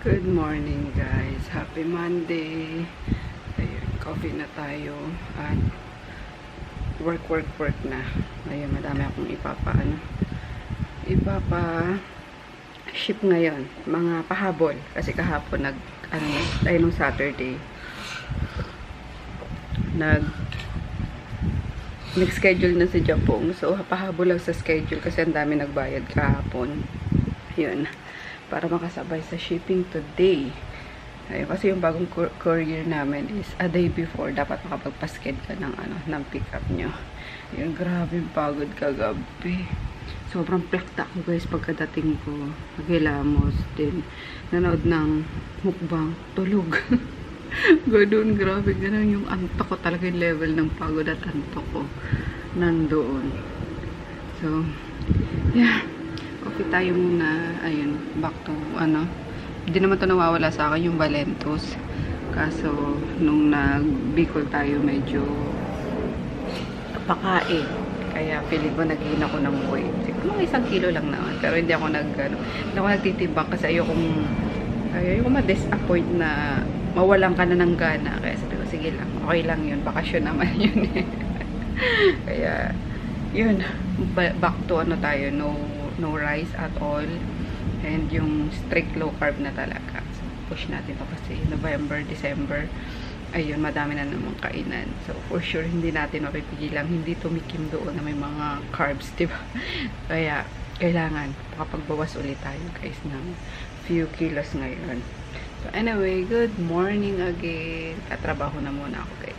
Good morning guys. Happy Monday. Ayun, coffee na tayo at work na. Ayun, madami akong ipapa-ship ngayon. Mga pahabol. Kasi kahapon nung Saturday nag-schedule na si Japong. So, pahabol lang sa schedule kasi ang dami nagbayad kahapon. Ayun. Para makasabay sa shipping today. Ayun, kasi yung bagong courier namin is a day before. Dapat makapagpasked ka ng pick up nyo. Ayun, grabe pagod kagabi. Sobrang plakta ko guys pagkadating ko. Nagilamos din. Nanood ng mukbang. Tulog. Ganun, grabe. Ganun yung antok ko talaga, yung level ng pagod at antok ko. Nandoon. So, yeah. Okay tayo muna. Ayun, back to hindi naman to nawawala sa akin yung Valentos. Kaso nung nag-Bicol tayo medyo pakain. Kaya feeling ko nag-gain ako ng weight. Siguro mga 1 kilo lang naman. Pero hindi ako nagtitimbang kasi ayoko ma-disappoint na mawalan ka na ng gana. Kaya sabi ko, sige lang. Okay lang yun. Bakasyon naman yun eh. Kaya, yun. Back to tayo. No rice at all, and yung strict low carb na talaga. So, push natin to kasi November, December, ayun, madami na namang kainan. So, for sure, hindi natin mapipigilang hindi tumikim doon na may mga carbs, diba? Kaya, kailangan makapagbawas ulit tayo, guys, ng few kilos ngayon. So, anyway, good morning again. Katrabaho na muna ako, guys.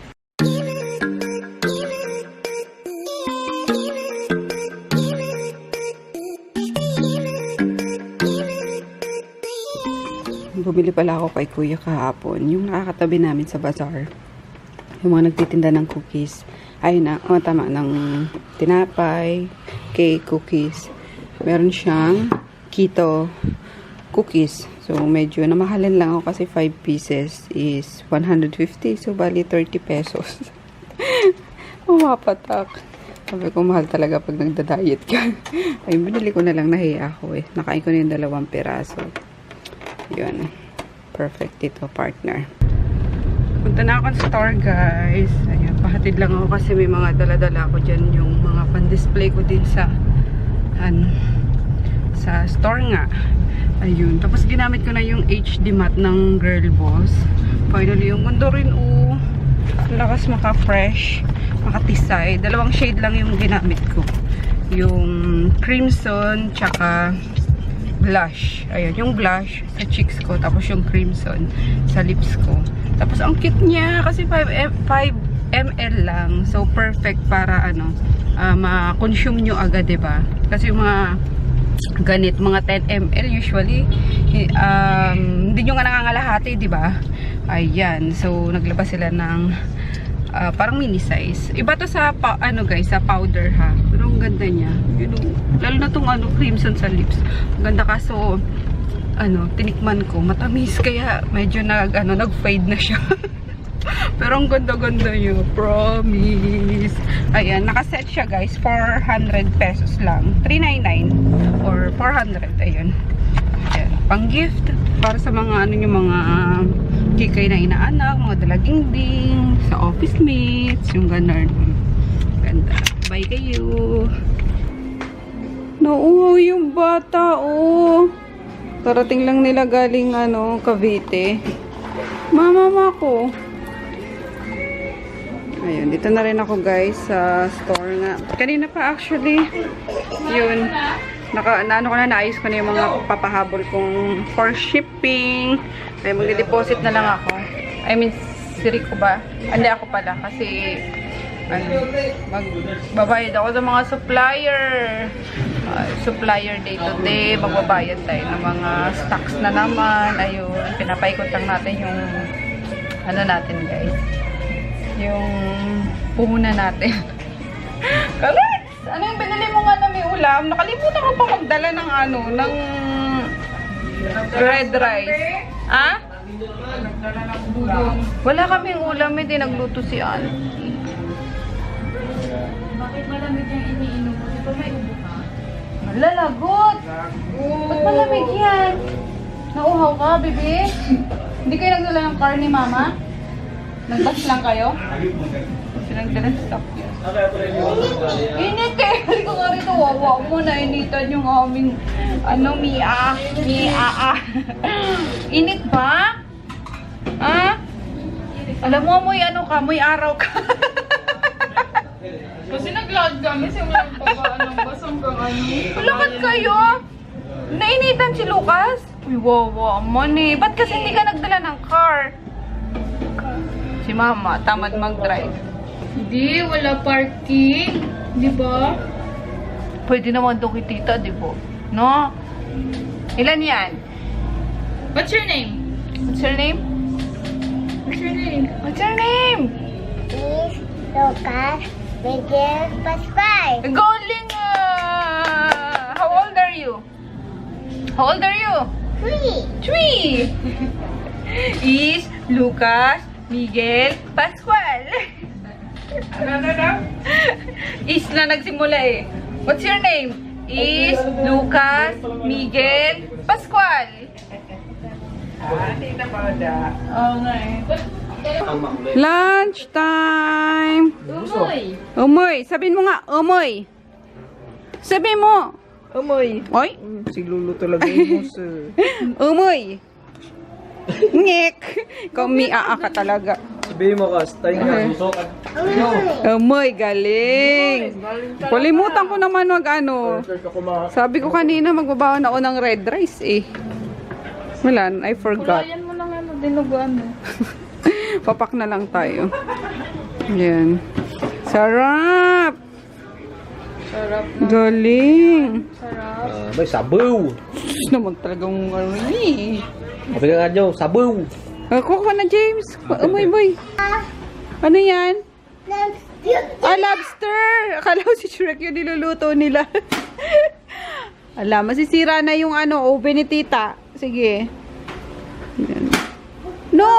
Bumili pala ako kay Kuya kahapon. Yung nakakatabi namin sa bazaar. Yung mga nagtitinda ng cookies. Ayun na, tama, ng tinapay, cake, cookies. Meron siyang keto cookies. So, medyo namahalin lang ako kasi 5 pieces is 150. So, bali 30 pesos. Umapatak. Sabi ko, mahal talaga pag nagda-diet ka. Ayun, binili ko na lang, nahiya ako eh. Nakain ko na yung 2 piraso. Yun. Perfect ito, partner. Punta na ako sa store, guys. Ayan, pahatid lang ako kasi may mga dala-dala ko dyan. Yung mga pan-display ko din sa store nga. Ayun. Tapos ginamit ko na yung HD matte ng Girl Boss. Finally, yung mundo rin, lakas maka-fresh, makatisay. 2 shade lang yung ginamit ko. Yung crimson, tsaka blush. Ayan, yung blush sa cheeks ko. Tapos yung crimson sa lips ko. Tapos ang cute niya kasi 5 ml lang. So, perfect para ma-consume nyo agad, diba? Kasi yung mga ganit, mga 10 ml usually, hindi nyo nga nangangalahati, diba? Ayan. So, naglabas sila ng parang mini size. Iba to sa guys, sa powder ha. Pero ang ganda niya. Lalo na tong crimson sa lips. Ang ganda, kaso tinikman ko, matamis, kaya medyo nag-fade na siya. Pero ang ganda-ganda niya, promise. Ayan, nakaset siya guys, 400 pesos lang. 399 or 400, ayun. Ayan, pang gift para sa mga yung mga kikay na inaanak, mga dalaginding, sa office mates, yung ganun. Ganda. Bye kayo. Nauuhaw yung bata, Parating lang nila galing, Cavite. Mama ko. Ayun, dito na rin ako guys sa store nga. Kanina pa actually, yun. Naayos ko na yung mga papahabol kong for shipping. Ay, mag-deposit na lang ako. I mean, si Rico ba? Hindi, ako pala. Kasi, magbabayad ako sa mga supplier. Supplier day to day. Magbabayad tayo ng mga stocks na naman. Ayun, pinapaikot lang natin yung, natin guys. Yung puhunan natin. Correct! Ano yung binili mo nga na may ulam? Nakalimutan ko pa magdala ng ng red rice. Ha? Wala kaming ulam, hindi nagluto si Auntie. Bakit malamig yung iniinom mo? Di ba may ubo ka? Malalagot! Ba't malamig yan? Nauhaw ka, bebe? Hindi kayo nagdala ng car ni mama? Nag-bus lang kayo? Kasi nagdala ng stock yun. Init eh! Hindi ko nga rito, wawa mo na initan yung aming Mia. Init ba? Ha? Alam mo, amoy ano ka, amoy araw ka. Kasi nag-log kami, simulang pabaan ng basang kang ano. Bakit kayo? Nainitan si Lucas? Uy, wawa man eh. Ba't kasi hindi ka nagdala ng car? Si mama, tamad mag-drive. Hindi, wala parking. Di ba? Pwede naman doon kay tita, di ba? No? Ilan yan? What's your name? What's your name? What's your name? What's your name? Is Lucas Miguel Pascual. Galing ah! How old are you? How old are you? 3. Is Lucas Miguel Pascual. Is na nagsimula eh. What's your name? Is Lucas Miguel Pascual. Tita Pauda. Oo nga eh. Lunch time. Umoy! Umoy. Sabihin mo nga, umoy. Sabihin mo. Umoy! Oy. Si Lulu talaga yung muso. Umoy. Ngek. Ikaw Mia ka talaga. Sabihin mo kas, tayo nga susukan. Umoy, galing. Kalimutan ko naman wag ano. Sabi ko kanina magbabawan ako ng red rice eh. Wala, I forgot. Kulayan mo lang ano, dinuguan mo. Papak na lang tayo. Yan. Sarap! Sarap na. Galing! Sarap. May sabaw. Sus naman talagang ano eh. Sabi ka nga nyo, sabaw. Kuha ka na, James. Umoy, boy. Ano yan? Ah, lobster! Akala ko si Shrek yung niluluto nila. Alam, masisira na yung ano, oven ni tita. Sige. Yan. No!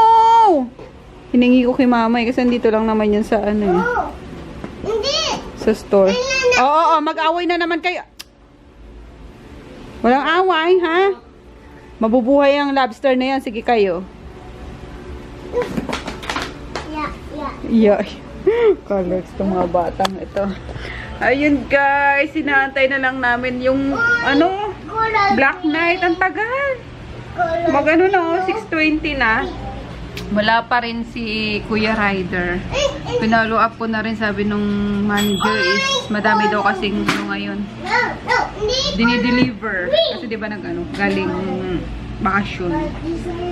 Hiningi ko kay mama eh, kasi nandito lang naman yan sa ano eh. Hindi. Sa store. Oo, mag-away na naman kayo. Walang away, ha? Mabubuhay ang lobster na yan. Sige kayo. Yeah. Yeah. Colors itong mga batang ito. Ayun guys, sinantay na lang namin yung ano, Black Knight. Ang tagal. Mag-ano na, 6:20 na. Wala pa rin si Kuya Ryder. Pinalo up ko na rin, sabi nung manager is madami daw kasing ano ngayon. Dinideliver. Kasi di ba galing bakasyon.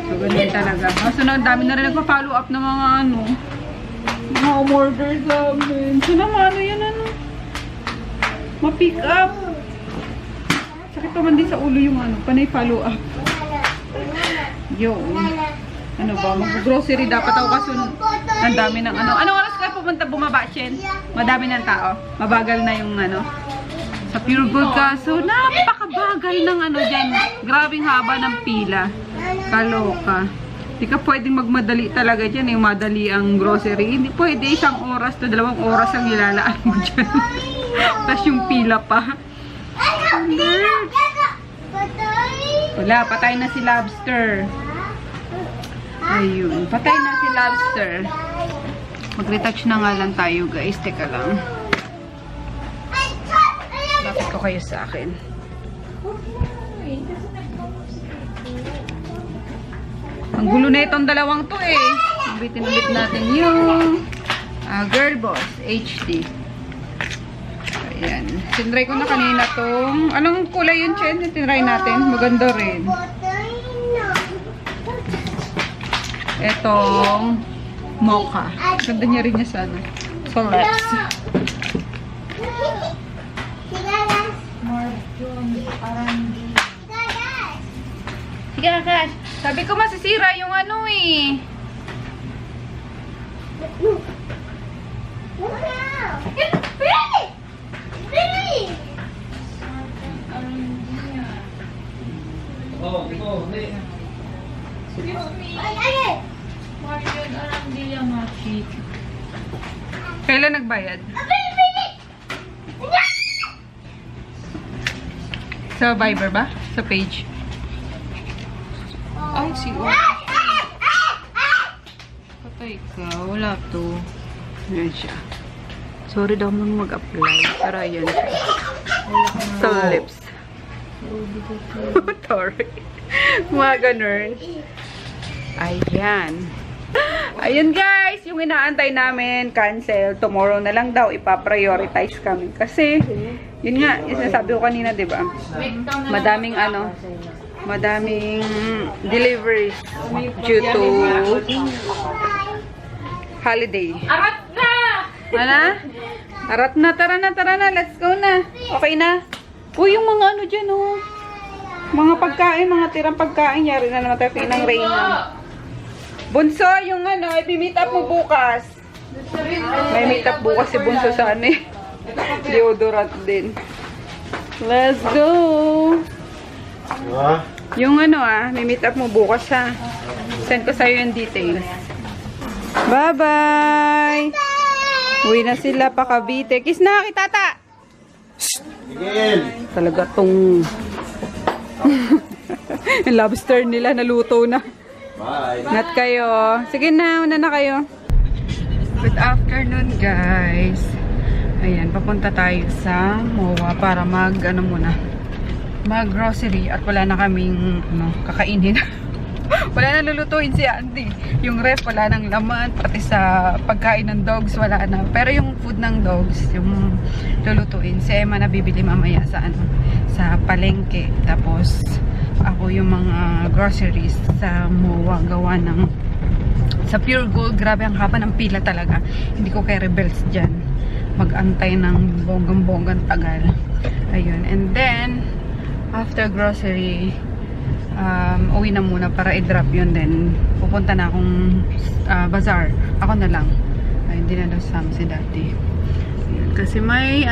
So ganun talaga. Kaso na dami na rin nagpa-follow up ng mga mga order sa amin. So naman yan ma-pick up. Sakit pa man din sa ulo yung panay follow up. Yun. Ano ba? Mag-grocery dapat ako kasi ang dami ng Anong oras ka bumaba, Shen? Madami ng tao. Mabagal na yung sa Pure Gold kaso napakabagal ng dyan. Grabing haba ng pila. Kaloka. Hindi ka pwedeng magmadali talaga dyan. Yung madali ang grocery. Hindi pwede 1 oras to 2 oras ang ilalaan mo dyan. Tapos yung pila pa. Wala, patay na si lobster. Ayun, patay na si lobster. Mag-retouch na nga lang tayo guys. Teka lang. Lapit ko kayo sa akin. Ang gulo na itong dalawang to eh. Ulitin ulit natin yung Girl Boss HD. Ayan. Tinry ko na kanina tong anong kulay yun, Chen? Tinry natin. Maganda rin. Etong mocha. Ganda niya rin niya sa lips. Sige, Akash. Sabi ko masisira yung eh. Marian Arandilla Machi. Kailan nagbayad? Sa Viber ba? Sa page? COD. Patay ka. Wala to. Ayan siya. Sorry daw mo mag-apply. Pero ayan siya. Sa lips. Sorry. Mga ganun. Ayan. Ayun guys, yung inaantay namin, cancel. Tomorrow na lang daw, ipa-prioritize kami. Kasi, yun nga, yung sinasabi ko kanina, di ba? Madaming madaming deliveries due to holiday. Arat na! Ano? Arat na, tara na, let's go na. Okay na? Uy, yung mga ano dyan, oh. Mga pagkain, mga tirang pagkain, yari na naman tayo ng Reyna. Bunso, yung ano, i-meet up mo bukas. May meet up bukas si Bunso sa ano eh. Deodorant din. Let's go! Yung ano may meet up mo bukas ha. Send ko sa'yo yung details. Bye-bye! Uwi na sila pa Cavite. Kiss na, kitata! Talaga tong yung lobster nila naluto na. Bye. Ingat kayo. Sige na, una na kayo. Good afternoon, guys. Ayan, papunta tayo sa MOA para mag-grocery at wala na kaming kakainin. Wala na lulutuin si Andy. Yung ref, wala nang laman. Pati sa pagkain ng dogs, wala na. Pero yung food ng dogs, yung lulutuin, si Emma na bibili mamaya sa palengke. Tapos, ako yung mga groceries sa MOA gawa ng sa Pure Gold. Grabe ang haba ng pila talaga. Hindi ko kay rebels dyan mag-antay ng bonggang-bonggang tagal. Ayun. And then after grocery, uwi na muna para i-drop yun. Then pupunta na akong bazaar. Ako na lang. Ay, hindi na daw sama si daddy. Ayun. Kasi may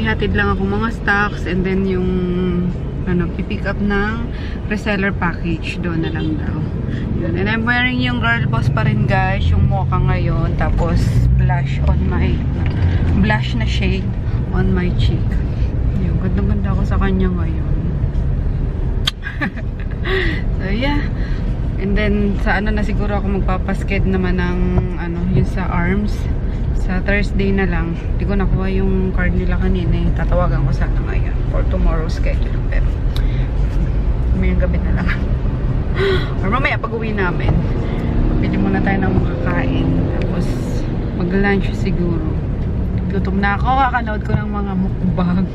hatid lang ako mga stocks, and then yung pipick up ng reseller package doon na lang daw. Yun. And I'm wearing yung girl boss pa rin guys, yung mocha ngayon, tapos blush na shade on my cheek. Yung ganda-ganda ako sa kanya ngayon. So yeah. And then sa na siguro ako magpapasked naman ng yung sa arms sa Thursday na lang. Hindi ko nakuha yung card nila kanina eh. Tatawagan ko sana ngayon for tomorrow's schedule. Pero may gabi na lang. Or mamaya pag uwi namin, pili muna tayo ng makakain. Tapos mag-lunch siguro. Gutom na ako. Kakanood ko ng mga mukbang.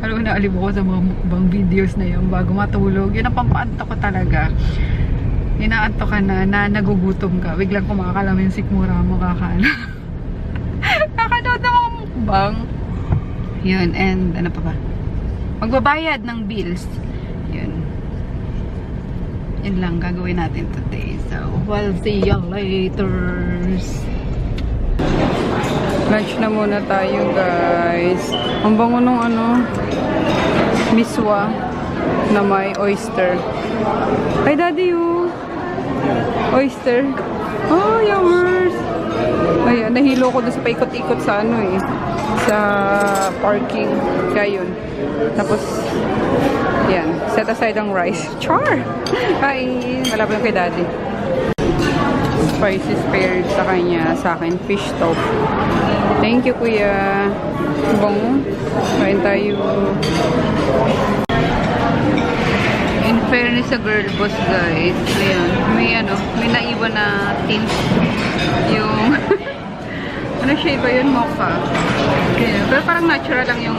Alam mo na, alibo ko sa mga mukbang videos na yun bago matulog. Yun ang pampaanto ko talaga. Inaanto ka na nagugutom ka. Biglang kumakalamin sikmura mo kakala. Kakanood ng mga mukbang. Yun, and ano pa ba? Magbabayad ng bills. Yun. Yun lang gagawin natin today. So, we'll see you later. Lunch na muna tayo, guys. Ang bango nung miswa na may oyster. Ay, daddy, oyster. Oh, yummers. Ayan, nahilo ko doon sa paikot-ikot sa sa parking. Kaya yun. Tapos, yan. Set aside ang rice. Char! Kain. Wala pa yung kay daddy. Spicy spared sa kanya. Sa akin, fish top. Thank you, kuya. Bango. Kain tayo. In fairness sa girl boss, guys. Ayan. May naiwan na tint. Yung ano shade ba yun? Mocha. Ayan. Pero parang natural lang yung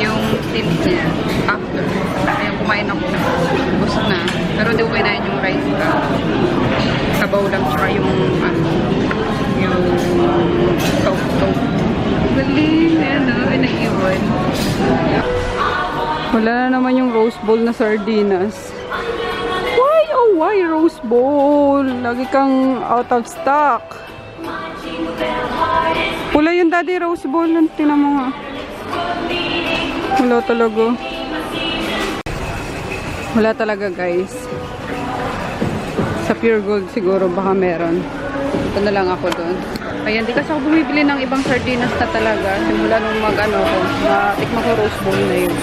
yung tint niya. After. Ayan, kumain ako. Busog na. Pero di ko kinain yung rice ka. Sabaw lang tsaka yung yung toast. Galing. Ayan, naiwan. Wala na naman yung roast bowl na sardinas. Why? Oh, why roast bowl? Lagi kang out of stock. Wala yung daddy roast bowl. Tinan mo nga. Wala talaga. Wala talaga, guys. Sa Pure Gold siguro baka meron. Ito na lang ako doon. Ayan, di kasi ako bumibili ng ibang sardinas na talaga. Simula nung matikma ko roast bowl na yun.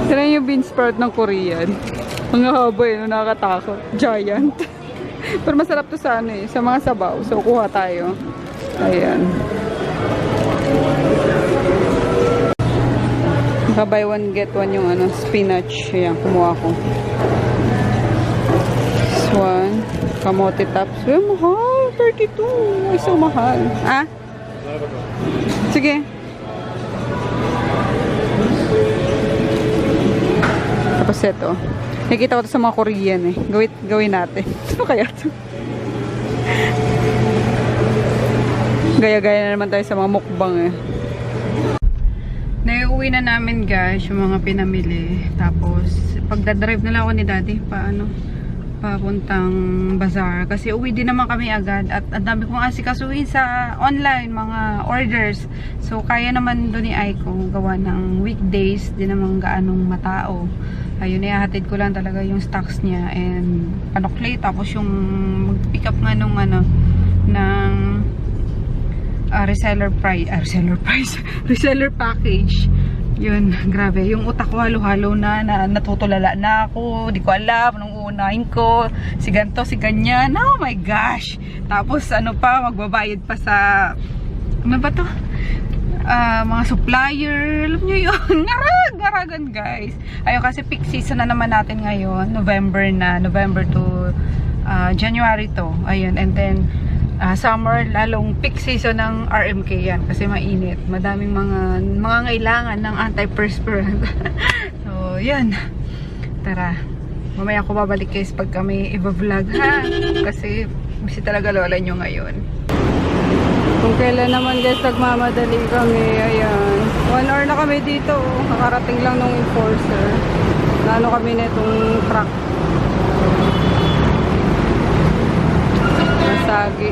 Tignan yung bean sprout ng Korean. Ang haba eh, no, nakakatakot. Giant. Pero masarap to sa ano eh, sa mga sabaw. So, kuha tayo. Ayan. Naka buy one get one yung ano, spinach. Ayan, kumuha ko. This one. Kamote tops. Ay, mahal. 32. Ay, so mahal. Ah? Sige. Tapos ito. Nakikita ko ito sa mga Korean eh. Gawin natin. Ano kaya ito? Gaya-gaya na naman tayo sa mga mukbang eh. Naiuwi na namin guys yung mga pinamili. Tapos pagdadrive na lang ako ni daddy papuntang bazaar. Kasi uwi din naman kami agad. At ang dami kong asikasuhin sa online mga orders. So kaya naman doon ni Aiko gawa ng weekdays. Di naman gaanong matao. Ayun, ihahatid ko lang talaga yung stocks niya and panokli. Tapos yung mag-pick up nga nung ano ng reseller package. Yun, grabe. Yung utak ko halo-halo na natutulala na ako. Di ko alam nung unahin ko. Si ganto, si ganyan. Oh my gosh. Tapos ano pa, magbabayad pa sa ano ba to? Mga supplier. Alam nyo yun. Ngaragan guys. Ayun kasi peak season na naman natin ngayon. November to January to. Ayun. And then summer, lalong peak season ng RMK yan kasi mainit. Madaming mga ngailangan ng antiperspirant. So, yan. Tara. Mamaya ako babalik guys pag kami i-vlog ha. Kasi busy talaga lola nyo ngayon. Kung kailan naman guys nagmamadali kami. Ayan. 1 hour na kami dito. Nakarating lang nung enforcer. Lalo kami na itong truck. Sagi.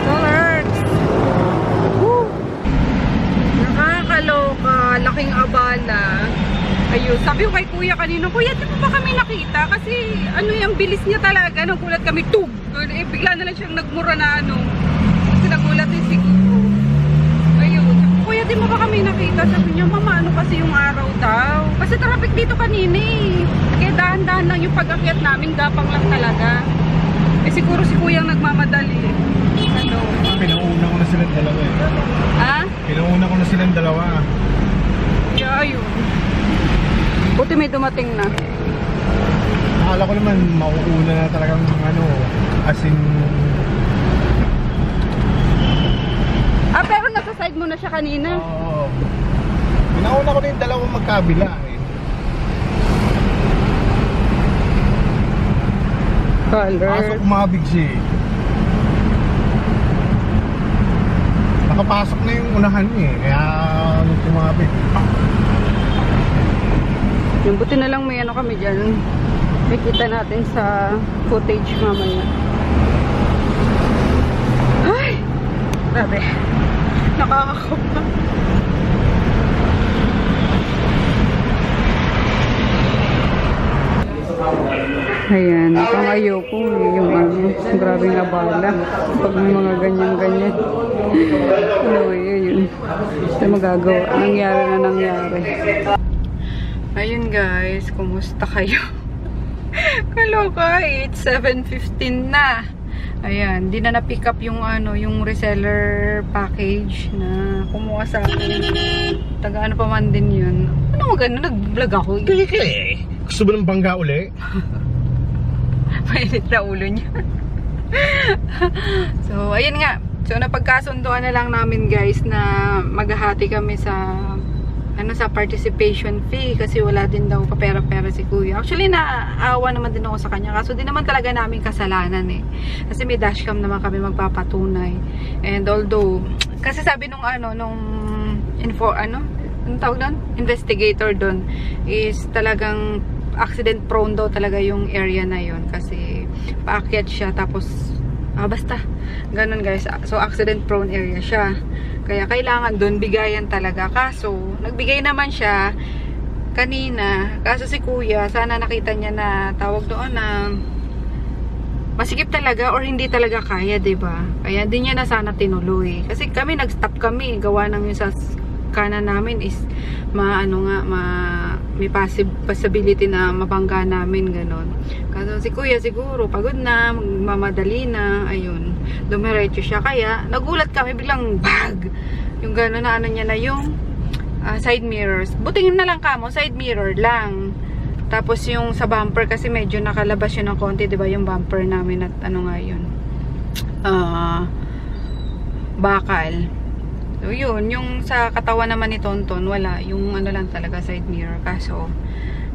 Alert! Woo! Nakakaloka. Laking abala. Ayun. Sabi ko kay kuya kanina, kuya, di mo ba kami nakita? Kasi ano yung bilis niya talaga. Nagulat kami, tug! Eh, bigla na lang siyang nagmura na ano. Kasi nagulat din siguro. Ayun. Kuya, di mo ba kami nakita? Sabi niya, mama, ano kasi yung araw daw? Kasi traffic dito kanina eh. Kaya dahan-dahan lang yung pag-akyat namin, gapang lang talaga. Eh siguro si kuyang nagmamadali. Ano? Pinauna ko na silang dalawa eh. Ha? Pinauna ko na silang dalawa. Yeah, ayun. Buti may dumating na. Akala ko naman mauuna na talagang ano, as in... Pero nasa side mo na siya kanina. Oo. Pinauna ko na yung dalawang magkabila eh. Kaso kumabig siya eh. Nakapasok na yung unahan niya eh. Kaya kumabig. Yung buti na lang may ano kami dyan. Makita natin sa footage mamaya. Ay! Grabe. Nakakakupa. Ayan, ang ayoko yung ano, grabing abala pag may mga ganyan-ganyan. Ano yun? Ito magagawa. Nangyari. Ayun guys, kumusta kayo? Kaloka, it's 7:15 na. Ayan, di na na-pick up yung ano, yung reseller package na kumuha sa akin. Taga ano pa man din yun. Ano mo gano'n? Nag-vlog ako. Gusto ba ng bangga uli? Mainit na ulo niya. So, ayun nga. So, napagkasunduan na lang namin guys na maghahati kami sa ano, sa participation fee kasi wala din daw kapera-pera si kuya. Actually, naawa naman din ako sa kanya. Kaso di naman talaga namin kasalanan eh. Kasi may dashcam naman kami magpapatunay. And although, kasi sabi nung ano, nung anong tawag doon? Investigator doon is talagang accident prone daw talaga yung area na yon kasi paakyat siya tapos basta ganun guys. So accident prone area siya kaya kailangan doon bigayan talaga. Kaso nagbigay naman siya kanina, kaso si kuya sana nakita niya na tawag doon na masikip talaga or hindi talaga kaya, 'di ba? Kaya din niya na sana tinuloy kasi kami nag-stop kami gawa ng yung sa kanan namin is may possibility na mabangga namin, ganon. Kasi si kuya siguro pagod na, magmamadali na, ayun, dumiretso siya, kaya nagulat kami biglang bag, yung ganon na niya na yung side mirrors. Butingin na lang kamo, side mirror lang. Tapos yung sa bumper kasi medyo nakalabas yun ng konti, 'di ba, yung bumper namin at yun. Bakal. So yun, yung sa katawan naman ni Tonton, wala, yung lang talaga side mirror. Kaso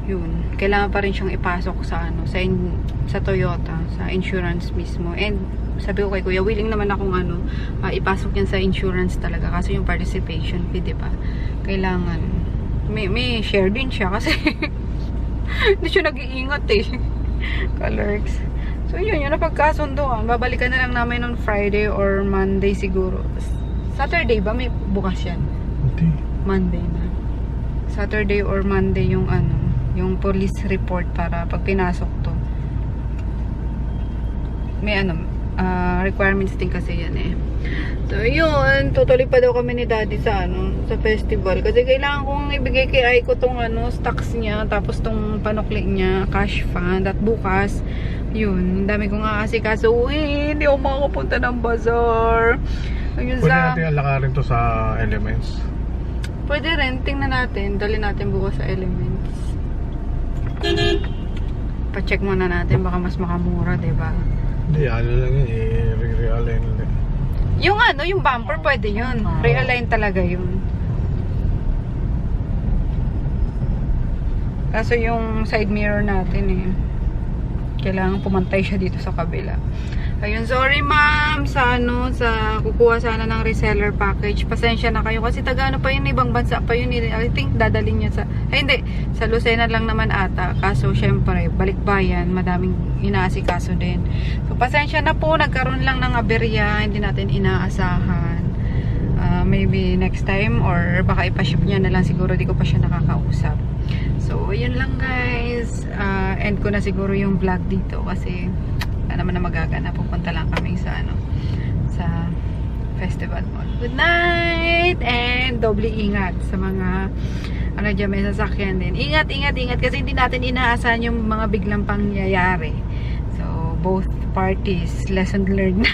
yun, kailangan pa rin siyang ipasok sa sa Toyota, sa insurance mismo. And sabi ko kay kuya, willing naman akong ipasok yan sa insurance talaga, kasi yung participation fee, 'di ba? Kailangan may share din siya kasi hindi siya nag-iingat Ka-lurks. So yun, yung napagkasundoan. Babalikan na lang namin on Friday or Monday siguro. Saturday ba? May bukas yan? Hindi. Monday na. Saturday or Monday yung yung police report para pag pinasok to. May requirements din kasi yan So yun, tutuloy pa daw kami ni Daddy sa sa festival kasi kailangan kong ibigay kay Aiko tong stocks niya, tapos tong panukli niya, cash fund, at bukas yun, dami ko nga kasi hindi ako makapunta ng bazaar. Ayun, Pwede natin alakarin to sa Elements. pwede rin, tingnan natin, dali natin bukas sa Elements. Pa-check muna natin, baka mas makamura, diba? Hindi, lang yun, i-realign lang. Yung yung bumper, pwede yun. Realign talaga yun. Kaso yung side mirror natin kailangan pumantay siya dito sa kabila. Ayun, sorry ma'am sa sa kukuha sana ng reseller package. Pasensya na kayo kasi taga pa yun, ibang bansa pa yun. I think dadalhin niya hindi, sa Lucena lang naman ata. Kaso syempre, balikbayan, madaming inaasikaso din. So pasensya na po, nagkaroon lang ng aberya, hindi natin inaasahan. Maybe next time or baka ipaship niya na lang siguro, di ko pa siya nakakausap. So yun lang guys. End ko na siguro yung vlog dito kasi naman na magagana, pupunta lang kami sa sa festival mall. Good night and doble ingat sa mga dyan, may sasakyan din. Ingat kasi hindi natin inaasahan yung mga biglang pangyayari. So both parties lesson learned.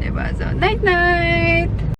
Diba? So night